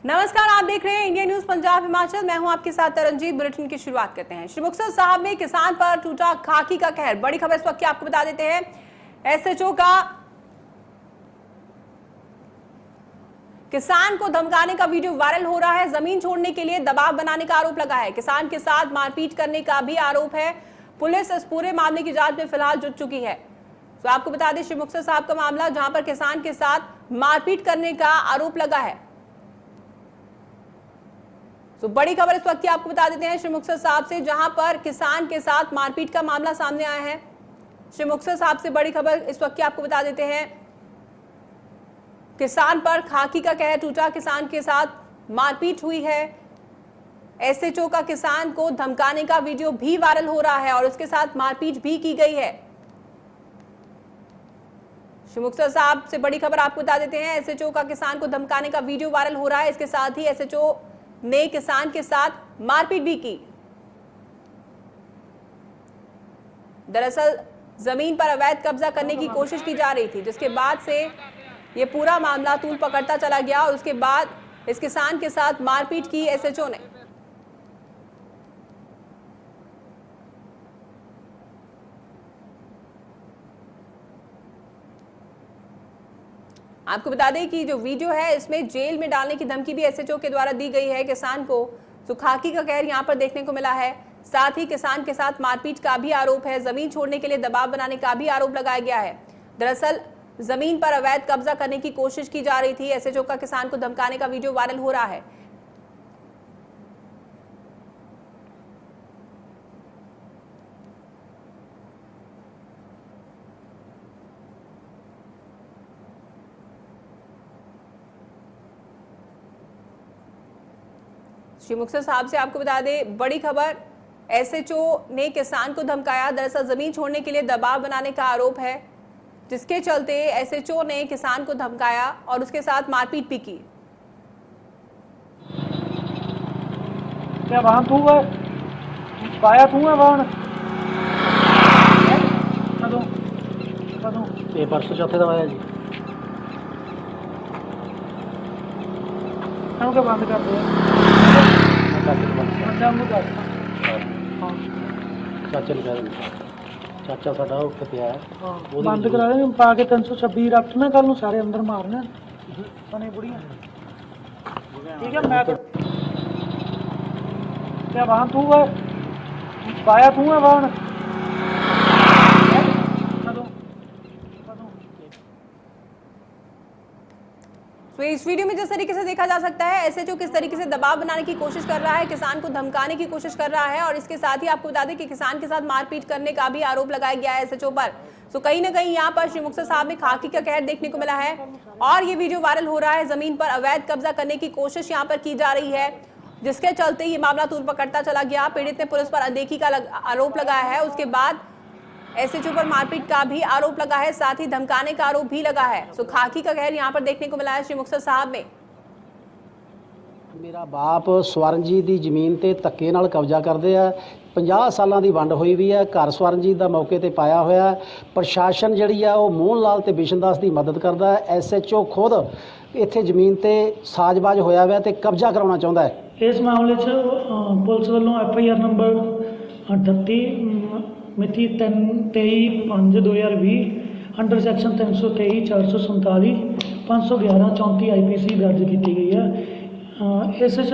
नमस्कार, आप देख रहे हैं इंडिया न्यूज पंजाब हिमाचल। मैं हूं आपके साथ तरनजीत। बुलेटिन की शुरुआत करते हैं। श्री मुक्तसर साहब में किसान पर टूटा खाकी का कहर। बड़ी खबर इस वक्त की आपको बता देते हैं। एसएचओ का किसान को धमकाने का वीडियो वायरल हो रहा है। जमीन छोड़ने के लिए दबाव बनाने का आरोप लगा है। किसान के साथ मारपीट करने का भी आरोप है। पुलिस इस पूरे मामले की जांच में फिलहाल जुट चुकी है। तो आपको बता दें, श्री मुक्तसर साहब का मामला, जहां पर किसान के साथ मारपीट करने का आरोप लगा है। तो बड़ी खबर इस वक्त की आपको बता देते हैं श्री मुक्तसर साहब से, जहां पर किसान के साथ मारपीट का मामला सामने आया है। श्री मुक्तसर साहब से बड़ी खबर इस वक्त की आपको बता देते हैं। किसान पर खाकी का कहर टूटा। किसान के साथ मारपीट हुई है। एसएचओ का किसान को धमकाने का वीडियो भी वायरल हो रहा है और उसके साथ मारपीट भी की गई है। श्री मुक्तसर साहब से बड़ी खबर आपको बता देते हैं। एसएचओ का किसान को धमकाने का वीडियो वायरल हो रहा है। इसके साथ ही एसएचओ ने किसान के साथ मारपीट भी की। दरअसल जमीन पर अवैध कब्जा करने की कोशिश की जा रही थी, जिसके बाद से ये पूरा मामला तूल पकड़ता चला गया और उसके बाद इस किसान के साथ मारपीट की एसएचओ ने। आपको बता दें कि जो वीडियो है, इसमें जेल में डालने की धमकी भी एसएचओ के द्वारा दी गई है किसान को। सुखाकी का कहर यहां पर देखने को मिला है। साथ ही किसान के साथ मारपीट का भी आरोप है। जमीन छोड़ने के लिए दबाव बनाने का भी आरोप लगाया गया है। दरअसल जमीन पर अवैध कब्जा करने की कोशिश की जा रही थी। एसएचओ का किसान को धमकाने का वीडियो वायरल हो रहा है। श्री मुक्तसर साहब से आपको बता दें, बड़ी खबर, एसएचओ ने किसान को धमकाया। दरअसल जमीन छोड़ने के लिए दबाव बनाने का आरोप है, जिसके चलते एसएचओ ने किसान को धमकाया और उसके साथ मारपीट भी की। क्या वहां तू है? पाया तू है वहां? कदों कदों ये परसों चौथे दवा है जी। हम क्या बंद कर दो? चाचा चाचा साडा उत्ते पिया है, बंद करा दे पा के 326 रख ना, कल सारे अंदर मारना बने बुढ़िया। ठीक है, मैं क्या वहां तू है? पाया तू है वहां? तो इस वीडियो में जिस तरीके से देखा जा सकता है, एसएचओ किस तरीके से दबाव बनाने की कोशिश कर रहा है, किसान को धमकाने की कोशिश कर रहा है और इसके साथ ही आपको बता दें कि किसान के साथ मारपीट करने का भी आरोप लगाया गया है एसएचओ पर। तो कहीं ना कहीं यहाँ पर श्री मुक्तसर साहब में खाकी का कहर देखने को मिला है और ये वीडियो वायरल हो रहा है। जमीन पर अवैध कब्जा करने की कोशिश यहाँ पर की जा रही है, जिसके चलते ये मामला तूल पकड़ता चला गया। पीड़ित ने पुलिस पर अनदेखी का आरोप लगाया है। उसके बाद एसएचओ पर मारपीट का भी आरोप लगा है, साथ ही धमकाने का आरोप भी लगा है। तो खाकी का कहर यहाँ पर देखने को मिला है श्री मुक्तसर साहब में। मेरा बाप ਸਵਰਨਜੀਤ ਦੀ ਜ਼ਮੀਨ ਤੇ ਧੱਕੇ ਨਾਲ ਕਬਜ਼ਾ ਕਰਦੇ ਆ। 50 ਸਾਲਾਂ ਦੀ ਵੰਡ ਹੋਈ ਵੀ ਹੈ। ਘਰ ਸਵਰਨਜੀਤ ਦਾ ਮੌਕੇ ਤੇ ਪਾਇਆ ਹੋਇਆ। ਪ੍ਰਸ਼ਾਸਨ ਜਿਹੜੀ ਆ ਉਹ ਮੋਹਨ ਲਾਲ ਤੇ ਬਿਸ਼ਨਦਾਸ ਦੀ ਮਦਦ ਕਰਦਾ ਹੈ। ਐਸਐਚਓ ਖੁਦ ਇੱਥੇ ਜ਼ਮੀਨ ਤੇ ਸਾਜ਼ਬਾਜ਼ ਹੋਇਆ ਹੋਇਆ ਤੇ ਕਬਜ਼ਾ ਕਰਾਉਣਾ ਚਾਹੁੰਦਾ ਹੈ। ਇਸ ਮਾਮਲੇ 'ਚ ਪੁਲਿਸ ਵੱਲੋਂ ਐਫਆਈਆਰ ਨੰਬਰ 38 ਮਿਤੀ 23/5/2020 ਅੰਡਰ ਸੈਕਸ਼ਨ 323 447 511 34 ਆਈਪੀਸੀ ਦਰਜ ਕੀਤੀ ਗਈ ਹੈ। ਇਸ 'ਚ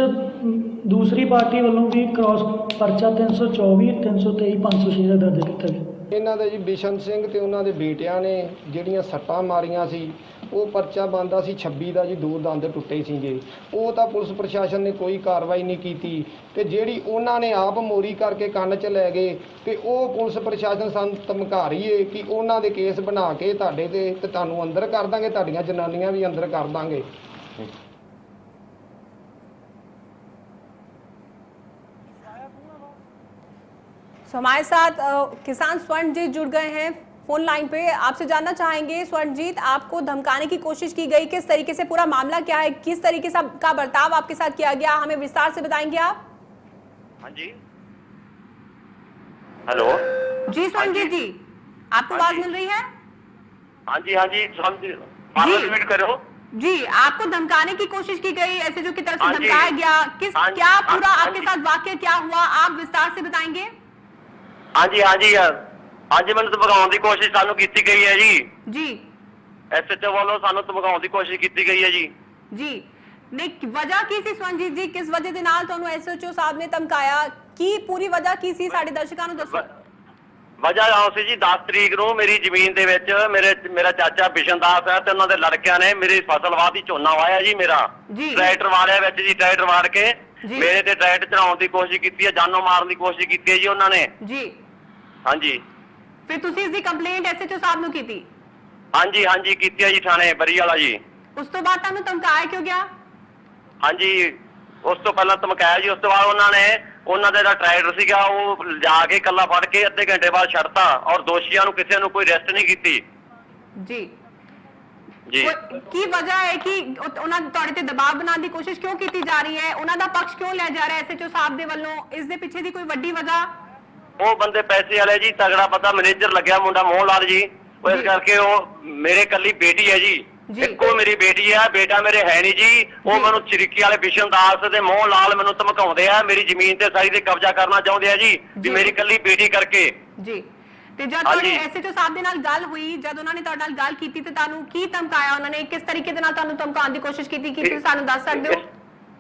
ਦੂਸਰੀ ਪਾਰਟੀ ਵੱਲੋਂ ਵੀ ਕ੍ਰਾਸ ਪਰਚਾ 324 323 506 ਦਾ ਦਰਜ ਕੀਤਾ ਗਿਆ। ਇਹਨਾਂ ਦਾ ਜੀ ਬਿਸ਼ਨ ਸਿੰਘ ਤੇ ਉਹਨਾਂ ਦੇ ਬੇਟਿਆਂ ਨੇ ਜਿਹੜੀਆਂ ਸੱਟਾਂ ਮਾਰੀਆਂ ਸੀ, ਉਹ ਪਰਚਾ ਬਣਦਾ ਸੀ 26 ਦਾ ਜੀ। 2 ਦੰਦ ਟੁੱਟੇ ਸੀਗੇ। ਉਹ ਤਾਂ ਪੁਲਿਸ ਪ੍ਰਸ਼ਾਸਨ ਨੇ ਕੋਈ ਕਾਰਵਾਈ ਨਹੀਂ ਕੀਤੀ ਤੇ ਜਿਹੜੀ ਉਹਨਾਂ ਨੇ ਆਪ ਮੋਰੀ ਕਰਕੇ ਕੰਨ 'ਚ ਲੈ ਗਏ ਤੇ ਉਹ ਪੁਲਿਸ ਪ੍ਰਸ਼ਾਸਨ ਸਾਨੂੰ ਧਮਕਾ ਰਹੀ ਏ ਕਿ ਉਹਨਾਂ ਦੇ ਕੇਸ ਬਣਾ ਕੇ ਤੁਹਾਡੇ ਤੇ ਤੁਹਾਨੂੰ ਅੰਦਰ ਕਰ ਦਾਂਗੇ, ਤੁਹਾਡੀਆਂ ਜਨਾਨੀਆਂ ਵੀ ਅੰਦਰ ਕਰ ਦਾਂਗੇ। तो हमारे साथ किसान स्वर्णजीत जुड़ गए हैं फोन लाइन पे। आपसे जानना चाहेंगे स्वर्णजीत, आपको धमकाने की कोशिश की गई, किस तरीके से, पूरा मामला क्या है, किस तरीके से का बर्ताव आपके साथ किया गया, हमें विस्तार से बताएंगे आप? हाँ जी, हेलो जी स्वर्णजीत जी, आपको आवाज मिल रही है? हाँ जी, समझ मिनट करो। जी, आपको धमकाने की कोशिश की गई, एसएचओ की तरफ से हाँ जी। धमकाया गया, किस हाँ क्या हाँ पूरा हाँ आपके जी। साथ वाकया क्या हुआ, आप विस्तार से बताएंगे? हाँ जी ਮੈਨੂੰ ਧਮਕਾਉਣ ਦੀ ਕੋਸ਼ਿਸ਼ ਸਾਨੂੰ ਕੀਤੀ ਗਈ ਹੈ ਜੀ। जी ਐਸਐਚਓ ਵੱਲੋਂ ਸਾਨੂੰ ਧਮਕਾਉਣ ਦੀ ਕੋਸ਼ਿਸ਼ ਕੀਤੀ ਗਈ ਹੈ ਜੀ। जी नहीं, वजह की सी स्वरनजीत जी, किस वजह ਦੇ ਨਾਲ ਤੁਹਾਨੂੰ ਐਸਐਚਓ ਸਾਹਿਬ ਨੇ ਧਮਕਾਇਆ, ਕੀ ਪੂਰੀ ਵਜ੍ਹਾ ਕੀ ਸੀ, ਸਾਡੇ ਦਰਸ਼ਕਾਂ ਨੂੰ ਦੱਸੋ। ਵਜ੍ਹਾ ਆਉ ਸੀ ਜੀ 10 ਤਰੀਕ ਨੂੰ ਮੇਰੀ ਜ਼ਮੀਨ ਦੇ ਵਿੱਚ ਮੇਰਾ ਚਾਚਾ ਬਿਸ਼ਨਦਾਸ ਹੈ ਤੇ ਉਹਨਾਂ ਦੇ ਲੜਕਿਆਂ ਨੇ ਮੇਰੀ ਫਸਲ ਵਾਹਦੀ ਝੋਨਾ ਵਾਇਆ ਜੀ ਮੇਰਾ। ਜੀ। ਟਰੈਕਟਰ ਵਾਲਿਆ ਵਿੱਚ ਜੀ, ਟਰੈਕਟਰ ਵਾੜ ਕੇ ਜੀ। ਮੇਰੇ ਤੇ ਟਰੈਕਟਰ ਚੜਾਉਣ ਦੀ ਕੋਸ਼ਿਸ਼ ਕੀਤੀ ਹੈ, ਜਾਨੋਂ ਮਾਰਨ ਦੀ ਕੋਸ਼ਿਸ਼ ਕੀਤੀ ਹੈ ਜੀ ਉਹਨਾਂ ਨੇ। ਜੀ ਹਾਂਜੀ ਫਿਰ ਤੁਸੀਂ ਇਸ ਦੀ ਕੰਪਲੇਂਟ ਐਸਐਚਓ ਸਾਹਿਬ ਨੂੰ ਕੀਤੀ? ਹਾਂਜੀ ਕੀਤੀ ਹੈ ਜੀ, ਥਾਣੇ ਬਰੀ ਵਾਲਾ ਜੀ। ਉਸ ਤੋਂ ਬਾਅਦ ਤੁਹਾਨੂੰ ਧਮਕਾਇਆ ਕਿਉਂ ਗਿਆ? ਹਾਂਜੀ ਉਸ ਤੋਂ ਪਹਿਲਾਂ ਧਮਕਾਇਆ ਜੀ, ਉਸ ਤੋਂ ਬਾਅਦ ਉਹਨਾਂ ਦਾ ਜਿਹੜਾ ਟਰੈਕਟਰ ਸੀਗਾ ਉਹ ਲਿਜਾ ਕੇ ਇਕੱਲਾ ਫੜ ਕੇ ਅੱਧੇ ਘੰਟੇ ਬਾਅਦ ਛੱਡਤਾ ਔਰ ਦੋਸ਼ੀਆਂ ਨੂੰ ਕਿਸੇ ਨੂੰ ਕੋਈ ਅਰੈਸਟ ਨਹੀਂ ਕੀਤੀ ਜੀ ਜੀ। ਕੀ ਵਜ੍ਹਾ ਹੈ ਕਿ ਉਹਨਾਂ ਤੁਹਾਡੇ ਤੇ ਦਬਾਅ ਬਣਾਉਣ ਦੀ ਕੋਸ਼ਿਸ਼ ਕਿਉਂ ਕੀਤੀ ਜਾ ਰਹੀ ਹੈ, ਉਹਨਾਂ ਦਾ ਪੱਖ ਕਿਉਂ ਲਿਆ ਜਾ ਰਿਹਾ ਐਸਐਚਓ ਸਾਹਿਬ ਦੇ ਵੱਲੋਂ, ਇਸ ਦੇ ਪਿੱਛੇ ਦੀ ਕੋਈ ਵੱਡੀ ਵਜ੍ਹਾ? ਉਹ ਬੰਦੇ ਪੈਸੇ ਵਾਲੇ ਜੀ, ਤਗੜਾ ਪਤਾ ਮੈਨੇਜਰ ਲੱਗਿਆ ਮੁੰਡਾ ਮੋਹਨ ਲਾਲ ਜੀ, ਉਹ ਇਸ ਜੀ। ਕਰਕੇ ਉਹ ਮੇਰੇ ਕੱਲੀ ਬੇਟੀ ਹੈ ਜੀ, ਜੀ। ਇੱਕੋ ਮੇਰੀ ਬੇਟੀ ਹੈ, ਬੇਟਾ ਮੇਰੇ ਹੈ ਨਹੀਂ ਜੀ। ਉਹ ਜੀ। ਮੈਨੂੰ ਚਿਰਕੀ ਵਾਲੇ ਬਿਸ਼ਨਦਾਸ ਤੇ ਮੋਹਨ ਲਾਲ ਮੈਨੂੰ ਧਮਕਾਉਂਦੇ ਆ, ਮੇਰੀ ਜ਼ਮੀਨ ਤੇ ਸਾਰੀ ਤੇ ਕਬਜ਼ਾ ਕਰਨਾ ਚਾਹੁੰਦੇ ਆ ਜੀ, ਜੀ। ਵੀ ਮੇਰੀ ਕੱਲੀ ਬੇਟੀ ਕਰਕੇ। ਜੀ ਤੇ ਜਦ ਹਾਂਜੀ। ਤੁਹਾਡੇ ਐਸਐਚਓ ਸਾਹਿਬ ਦੇ ਨਾਲ ਗੱਲ ਹੋਈ, ਜਦ ਉਹਨਾਂ ਨੇ ਤੁਹਾਡੇ ਨਾਲ ਗੱਲ ਕੀਤੀ ਤੇ ਤੁਹਾਨੂੰ ਕੀ ਧਮਕਾਇਆ, ਉਹਨਾਂ ਨੇ ਕਿਸ ਤਰੀਕੇ ਦੇ ਨਾਲ ਤੁਹਾਨੂੰ ਧਮਕਾਉਣ ਦੀ ਕੋਸ਼ਿਸ਼ ਕੀਤੀ, ਕੀ ਤੁਸੀਂ ਸਾਨੂੰ ਦੱਸ ਸਕਦੇ ਹੋ?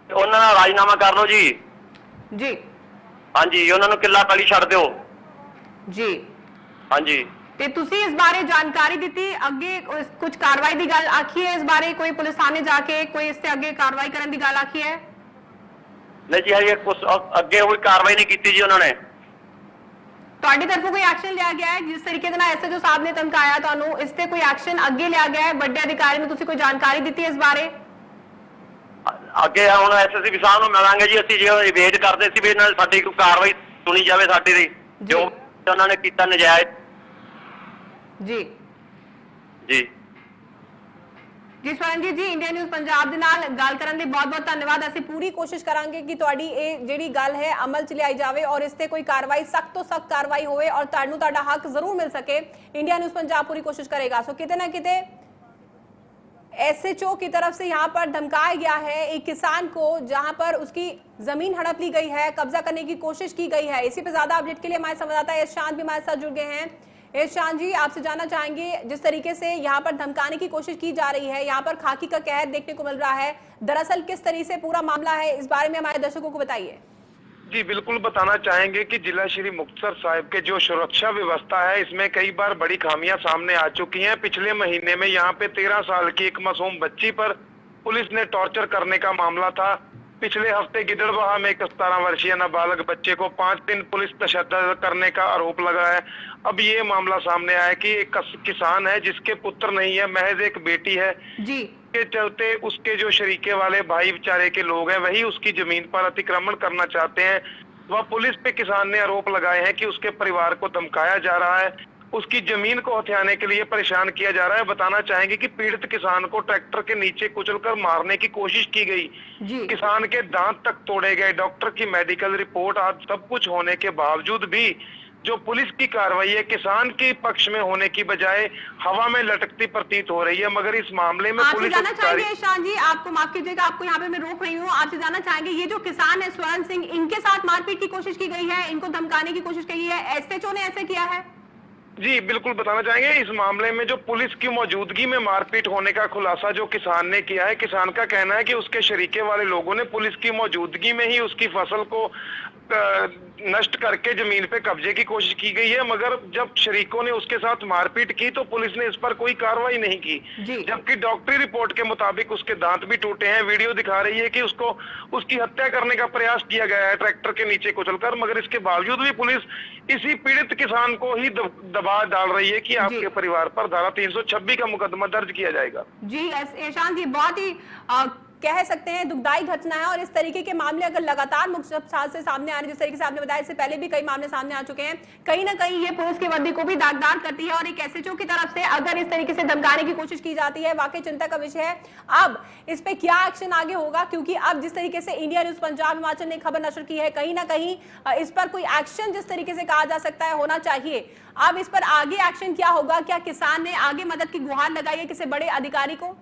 ਉਹਨਾਂ ਨਾਲ ਰਾਜੀਨਾਮਾ ਕਰ ਲਓ ਜੀ। ਜੀ ਹਾਂਜੀ ਉਹਨਾਂ ਨੂੰ ਕਿੱਲਾ ਪੈਲੀ ਛੱਡ ਦਿਓ। ਜੀ ਹਾਂਜੀ ਤੇ ਤੁਸੀਂ ਇਸ ਬਾਰੇ ਜਾਣਕਾਰੀ ਦਿੱਤੀ, ਅੱਗੇ ਕੁਝ ਕਾਰਵਾਈ ਦੀ ਗੱਲ ਆਖੀ ਹੈ, ਇਸ ਬਾਰੇ ਕੋਈ ਪੁਲਿਸ ਥਾਣੇ ਜਾ ਕੇ ਕੋਈ ਇਸ ਤੇ ਅੱਗੇ ਕਾਰਵਾਈ ਕਰਨ ਦੀ ਗੱਲ ਆਖੀ ਹੈ? ਨਹੀਂ ਜੀ ਹਜੇ ਕੁਛ ਅੱਗੇ ਕੋਈ ਕਾਰਵਾਈ ਨਹੀਂ ਕੀਤੀ ਜੀ ਉਹਨਾਂ ਨੇ। ਤੁਹਾਡੀ ਤਰਫੋਂ ਕੋਈ ਐਕਸ਼ਨ ਲਿਆ ਗਿਆ ਹੈ? ਜਿਸ ਤਰੀਕੇ ਦੇ ਨਾਲ ਐਸਐਚਓ ਸਾਹਿਬ ਨੇ ਧਮਕਾਇਆ ਤੁਹਾਨੂੰ, ਇਸ ਤੇ ਕੋਈ ਐਕਸ਼ਨ ਅੱਗੇ ਲਿਆ ਗਿਆ ਹੈ? ਵੱਡੇ ਅਧਿਕਾਰੀ ਨੂੰ ਤੁਸੀਂ ਕੋਈ ਜਾਣਕਾਰੀ ਦਿੱਤੀ ਇਸ ਬਾਰੇ? ਅੱਗੇ ਹੁਣ ਐਸਐਸਪੀ ਸਾਹਿਬ ਨੂੰ ਮਿਲਾਂਗੇ ਜੀ, ਅਸੀਂ ਜੇ ਵੇਟ ਕਰਦੇ ਸੀ ਵੀ ਇਹਨਾਂ ਦੀ ਸਾਡੀ ਕੋਈ ਕਾਰਵਾਈ ਸੁਣੀ ਜਾਵੇ ਸਾਡੀ ਦੀ, ਜੋ ਉਹਨਾਂ ਨੇ ਕੀਤਾ ਨਜਾਇਜ਼। ਜੀ ਜੀ ਜੀ ਸਵਰਨਜੀਤ ਜੀ, ਇੰਡੀਆ ਨਿਊਜ਼ ਪੰਜਾਬ ਦੇ ਨਾਲ ਗੱਲ ਕਰਨ ਲਈ ਬਹੁਤ-ਬਹੁਤ ਧੰਨਵਾਦ। ਅਸੀਂ ਪੂਰੀ ਕੋਸ਼ਿਸ਼ ਕਰਾਂਗੇ ਕਿ ਤੁਹਾਡੀ ਇਹ ਜਿਹੜੀ ਗੱਲ ਹੈ ਅਮਲ ਚ ਲਿਆਈ ਜਾਵੇ ਔਰ ਇਸ ਤੇ ਕੋਈ ਕਾਰਵਾਈ, ਸਖਤ ਤੋਂ ਸਖਤ ਕਾਰਵਾਈ ਹੋਵੇ ਔਰ ਤੁਹਾਨੂੰ ਤੁਹਾਡਾ ਹੱਕ ਜ਼ਰੂਰ ਮਿਲ ਸਕੇ। इंडिया न्यूज पंजाब पूरी कोशिश करेगा। सो किते ना किते एसएचओ की तरफ से यहाँ पर धमकाया गया है एक किसान को, जहां पर उसकी जमीन हड़प ली गई है, कब्जा करने की कोशिश की गई है। इसी पे ज्यादा अपडेट के लिए हमारे संवाददाता यशांत भी हमारे साथ जुड़ गए हैं। यशांत जी, आपसे जानना चाहेंगे, जिस तरीके से यहाँ पर धमकाने की कोशिश की जा रही है, यहाँ पर खाकी का कहर देखने को मिल रहा है, दरअसल किस तरीके से पूरा मामला है, इस बारे में हमारे दर्शकों को बताइए। जी बिल्कुल बताना चाहेंगे कि जिला श्री मुक्तसर साहिब के जो सुरक्षा व्यवस्था है, इसमें कई बार बड़ी खामियां सामने आ चुकी हैं। पिछले महीने में यहाँ पे 13 साल की एक मासूम बच्ची पर पुलिस ने टॉर्चर करने का मामला था। पिछले हफ्ते गिदड़बाहा में एक 17 वर्षीय नाबालग बच्चे को 5 दिन पुलिस तशद्दुद करने का आरोप लगा है। अब ये मामला सामने आया कि एक किसान है जिसके पुत्र नहीं है, महज एक बेटी है जी, के चलते उसके जो शरीके वाले भाई बेचारे के लोग हैं, वही उसकी जमीन पर अतिक्रमण करना चाहते हैं। वह पुलिस पे किसान ने आरोप लगाए हैं कि उसके परिवार को धमकाया जा रहा है, उसकी जमीन को हथियाने के लिए परेशान किया जा रहा है। बताना चाहेंगे कि पीड़ित किसान को ट्रैक्टर के नीचे कुचलकर मारने की कोशिश की गई, जी। किसान के दांत तक तोड़े गए। डॉक्टर की मेडिकल रिपोर्ट आज सब कुछ होने के बावजूद भी जो पुलिस की कार्रवाई है किसान के पक्ष में होने की बजाय हवा में लटकती प्रतीत हो रही है। मगर इस मामले में आपसे पुलिस जानना चाहेंगे यशांत जी, आपको माफ कीजिएगा, आपको यहाँ पे मैं रोक रही हूँ, आपसे जानना चाहेंगे, ये जो किसान है स्वर्ण सिंह, इनके साथ मारपीट की कोशिश की गई है, इनको धमकाने की कोशिश की है, एसएचओ ने ऐसे किया है? जी बिल्कुल बताना चाहेंगे, इस मामले में जो पुलिस की मौजूदगी में मारपीट होने का खुलासा जो किसान ने किया है, किसान का कहना है कि उसके शरीके वाले लोगों ने पुलिस की मौजूदगी में ही उसकी फसल को नष्ट करके जमीन पे कब्जे की कोशिश की गई है। मगर जब शरीकों ने उसके साथ मारपीट की तो पुलिस ने इस पर कोई कार्रवाई नहीं की, जबकि डॉक्टरी रिपोर्ट के मुताबिक उसके दांत भी टूटे हैं। वीडियो दिखा रही है कि उसको उसकी हत्या करने का प्रयास किया गया है ट्रैक्टर के नीचे कुचलकर, मगर इसके बावजूद भी पुलिस इसी पीड़ित किसान को ही दबाव डाल रही है कि आपके परिवार पर धारा 326 का मुकदमा दर्ज किया जाएगा। जी यशांत जी, बहुत ही कह सकते हैं दुखदाई घटना है और इस तरीके के मामले अगर लगातार मुख्तलिफ साल से सामने आ रहे हैं, जिस तरीके से आपने बताया, इससे पहले भी कई मामले सामने आ चुके हैं, कहीं ना कहीं ये पुलिस की वर्दी को भी दागदार करती है और एक एसएचओ की तरफ से अगर इस तरीके से धमकाने की कोशिश की जाती है, वाकई चिंता का विषय है। अब इस पे क्या एक्शन आगे होगा, क्योंकि अब जिस तरीके से इंडिया न्यूज पंजाब हिमाचल ने खबर नशर की है, कहीं ना कहीं इस पर कोई एक्शन जिस तरीके से कहा जा सकता है होना चाहिए। अब इस पर आगे एक्शन क्या होगा, क्या किसान ने आगे मदद की गुहार लगाई है किसी बड़े अधिकारी को?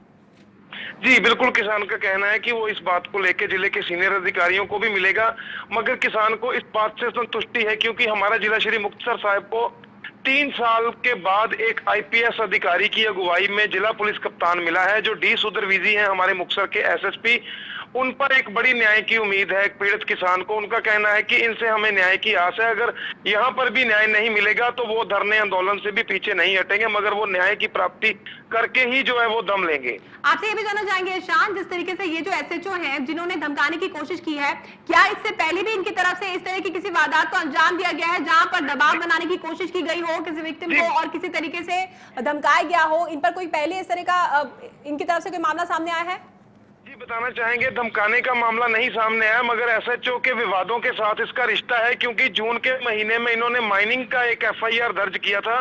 जी बिल्कुल, किसान का कहना है कि वो इस बात को लेकर जिले के सीनियर अधिकारियों को भी मिलेगा, मगर किसान को इस बात से संतुष्टि है क्योंकि हमारा जिला श्री मुक्तसर साहिब को 3 साल के बाद एक आईपीएस अधिकारी की अगुवाई में जिला पुलिस कप्तान मिला है, जो डी सुधरविजी हैं हमारे मुक्तसर के एसएसपी। उन पर एक बड़ी न्याय की उम्मीद है पीड़ित किसान को। उनका कहना है कि इनसे हमें न्याय की आस है, अगर यहाँ पर भी न्याय नहीं मिलेगा तो वो धरने आंदोलन से भी पीछे नहीं हटेंगे, मगर वो न्याय की प्राप्ति करके ही जो है वो दम लेंगे। आपसे ये भी जानना चाहेंगे ईशान, जिस तरीके से ये जो एसएचओ हैं जिन्होंने धमकाने की कोशिश की है, क्या इससे पहले भी इनकी तरफ से इस तरह की किसी वारदात को अंजाम दिया गया है जहां पर दबाव बनाने की कोशिश की गई हो किसी विक्टिम को और किसी तरीके से धमकाया गया हो? इन पर कोई पहले इस तरह का इनकी तरफ से कोई मामला सामने आया है? जी बताना चाहेंगे, धमकाने का मामला नहीं सामने आया, मगर एसएचओ के विवादों के साथ इसका रिश्ता है क्योंकि जून के महीने में इन्होंने माइनिंग का एक एफआईआर दर्ज किया था।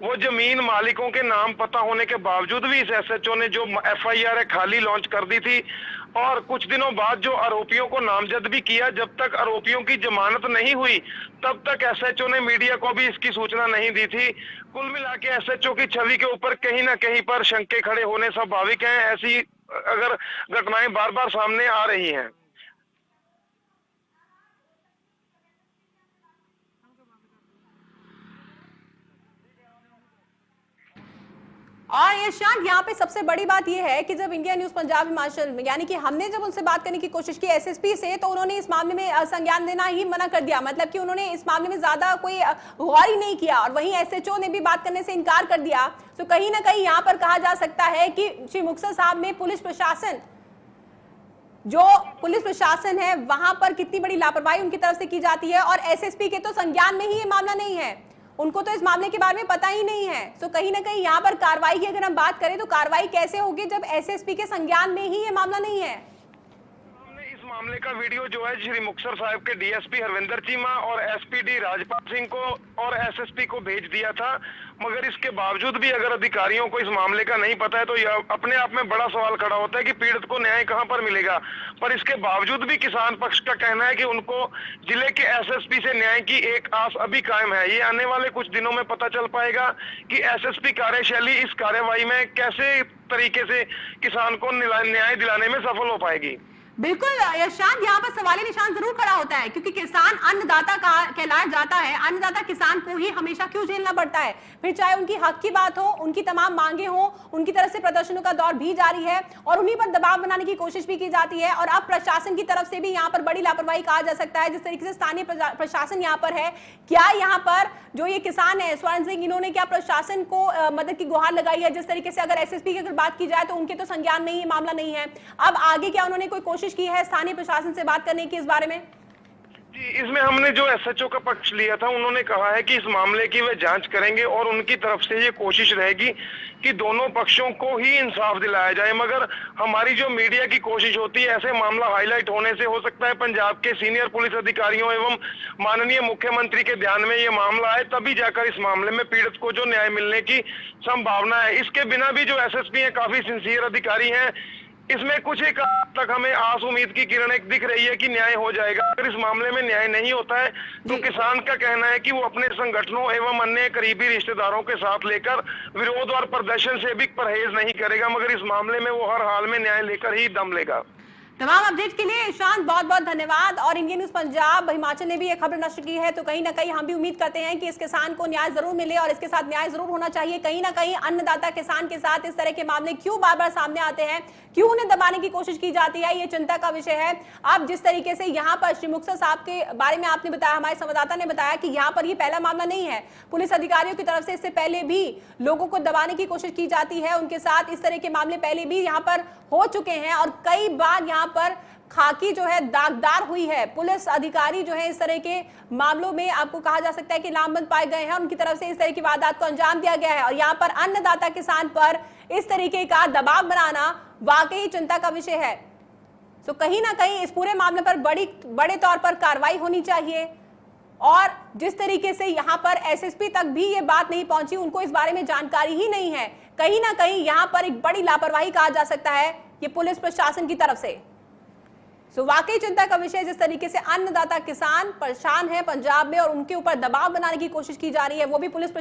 वो जमीन मालिकों के नाम पता होने के बावजूद भी इस एसएचओ ने जो एफआईआर है खाली लॉन्च कर दी थी और कुछ दिनों बाद जो आरोपियों को नामजद भी किया। जब तक आरोपियों की जमानत नहीं हुई तब तक एसएचओ ने मीडिया को भी इसकी सूचना नहीं दी थी। कुल मिला के एसएचओ की छवि के ऊपर कहीं ना कहीं पर शंके खड़े होने स्वाभाविक हैं, ऐसी अगर घटनाएं बार बार सामने आ रही हैं। और ईशान, यहाँ पे सबसे बड़ी बात यह है कि जब इंडिया न्यूज पंजाब हिमाचल में यानी कि हमने जब उनसे बात करने की कोशिश की एसएसपी से, तो उन्होंने इस मामले में संज्ञान देना ही मना कर दिया। मतलब कि उन्होंने इस मामले में ज्यादा कोई गौर ही नहीं किया और वहीं एसएचओ ने भी बात करने से इनकार कर दिया। तो कहीं ना कहीं यहाँ पर कहा जा सकता है कि श्री मुक्तसर साहब में पुलिस प्रशासन है वहां पर कितनी बड़ी लापरवाही उनकी तरफ से की जाती है। और एसएसपी के तो संज्ञान में ही ये मामला नहीं है, उनको तो इस मामले के बारे में पता ही नहीं है। तो कहीं ना कहीं यहाँ पर कार्रवाई की अगर हम बात करें तो कार्रवाई कैसे होगी जब एसएसपी के संज्ञान में ही ये मामला नहीं है? इस मामले का वीडियो जो है श्री मुक्तसर साहिब के डीएसपी हरविंदर चीमा और एसपीडी राजपाल सिंह को और एसएसपी को भेज दिया था, मगर इसके बावजूद भी अगर अधिकारियों को इस मामले का नहीं पता है तो यह अपने आप में बड़ा सवाल खड़ा होता है कि पीड़ित को न्याय कहां पर मिलेगा। पर इसके बावजूद भी किसान पक्ष का कहना है कि उनको जिले के एसएसपी से न्याय की एक आस अभी कायम है। ये आने वाले कुछ दिनों में पता चल पाएगा कि एसएसपी कार्यशैली इस कार्यवाही में कैसे तरीके से किसान को न्याय दिलाने में सफल हो पाएगी। बिल्कुल यशांत, यहाँ पर सवाल निशान जरूर खड़ा होता है क्योंकि किसान अन्नदाता कहलाया जाता है। अन्नदाता किसान को ही हमेशा क्यों झेलना पड़ता है? फिर चाहे उनकी हक की बात हो, उनकी तमाम मांगे हो, उनकी तरफ से प्रदर्शनों का दौर भी जारी है और उन्हीं पर दबाव बनाने की कोशिश भी की जाती है। और अब प्रशासन की तरफ से भी यहाँ पर बड़ी लापरवाही कहा जा सकता है। जिस तरीके से स्थानीय प्रशासन यहाँ पर है, क्या यहाँ पर जो ये किसान है स्वर्ण सिंह, इन्होंने क्या प्रशासन को मदद की गुहार लगाई है? जिस तरीके से अगर एसएसपी की अगर बात की जाए तो उनके तो संज्ञान में ही मामला नहीं है। अब आगे क्या उन्होंने कोई कोशिश की है स्थानीय प्रशासन से बात करने की इस बारे में? जी, इसमें हमने जो एसएचओ का पक्ष लिया था, उन्होंने कहा है कि इस मामले की वे जांच करेंगे और उनकी तरफ से ये कोशिश रहेगी कि दोनों पक्षों को ही इंसाफ दिलाया जाए। मगर हमारी जो मीडिया की कोशिश होती है, ऐसे मामला हाईलाइट होने से हो सकता है पंजाब के सीनियर पुलिस अधिकारियों एवं माननीय मुख्यमंत्री के ध्यान में ये मामला आए, तभी जाकर इस मामले में पीड़ित को जो न्याय मिलने की संभावना है। इसके बिना भी जो एसएसपी है काफी सिंसियर अधिकारी हैं, इसमें कुछ एक तक हमें आस उम्मीद की किरणें दिख रही है कि न्याय हो जाएगा। अगर इस मामले में न्याय नहीं होता है तो किसान का कहना है कि वो अपने संगठनों एवं अन्य करीबी रिश्तेदारों के साथ लेकर विरोध और प्रदर्शन से भी परहेज नहीं करेगा, मगर इस मामले में वो हर हाल में न्याय लेकर ही दम लेगा। तमाम अपडेट के लिए ईशान बहुत बहुत धन्यवाद। और इंडियन न्यूज पंजाब हिमाचल ने भी एक खबर नष्ट की है, तो कहीं ना कहीं हम भी उम्मीद करते हैं कि इस किसान को न्याय जरूर मिले और इसके साथ न्याय जरूर होना चाहिए। कहीं ना कहीं अन्नदाता किसान के साथ इस तरह के मामले क्यों बार बार सामने आते हैं, क्यों उन्हें दबाने की कोशिश की जाती है, ये चिंता का विषय है। अब जिस तरीके से यहाँ पर श्री मुक्तसर साहब के बारे में आपने बताया, हमारे संवाददाता ने बताया कि यहाँ पर ये पहला मामला नहीं है। पुलिस अधिकारियों की तरफ से इससे पहले भी लोगों को दबाने की कोशिश की जाती है, उनके साथ इस तरह के मामले पहले भी यहाँ पर हो चुके हैं और कई बार यहाँ पर खाकी जो है दागदार हुई है। पुलिस अधिकारी जो है इस तरह के मामलों में आपको कहा जा सकता है कि लामबंद पाए गए हैं, उनकी तरफ से इस तरह की वारदात को अंजाम दिया गया है। और यहाँ पर अन्नदाता किसान पर इस तरीके का दबाव बनाना वाकई चिंता का विषय है। तो कहीं ना कहीं इस पूरे मामले पर बड़े तौर पर कार्रवाई होनी चाहिए। और जिस तरीके से यहाँ पर एसएसपी तक भी ये बात नहीं पहुंची, उनको इस बारे में जानकारी ही नहीं है, कहीं ना कहीं यहाँ पर एक बड़ी लापरवाही कहा जा सकता है ये पुलिस प्रशासन की तरफ से। वाकई चिंता का विषय, जिस तरीके से अन्नदाता किसान परेशान है पंजाब में और उनके ऊपर दबाव बनाने की कोशिश की जा रही है, वो भी पुलिस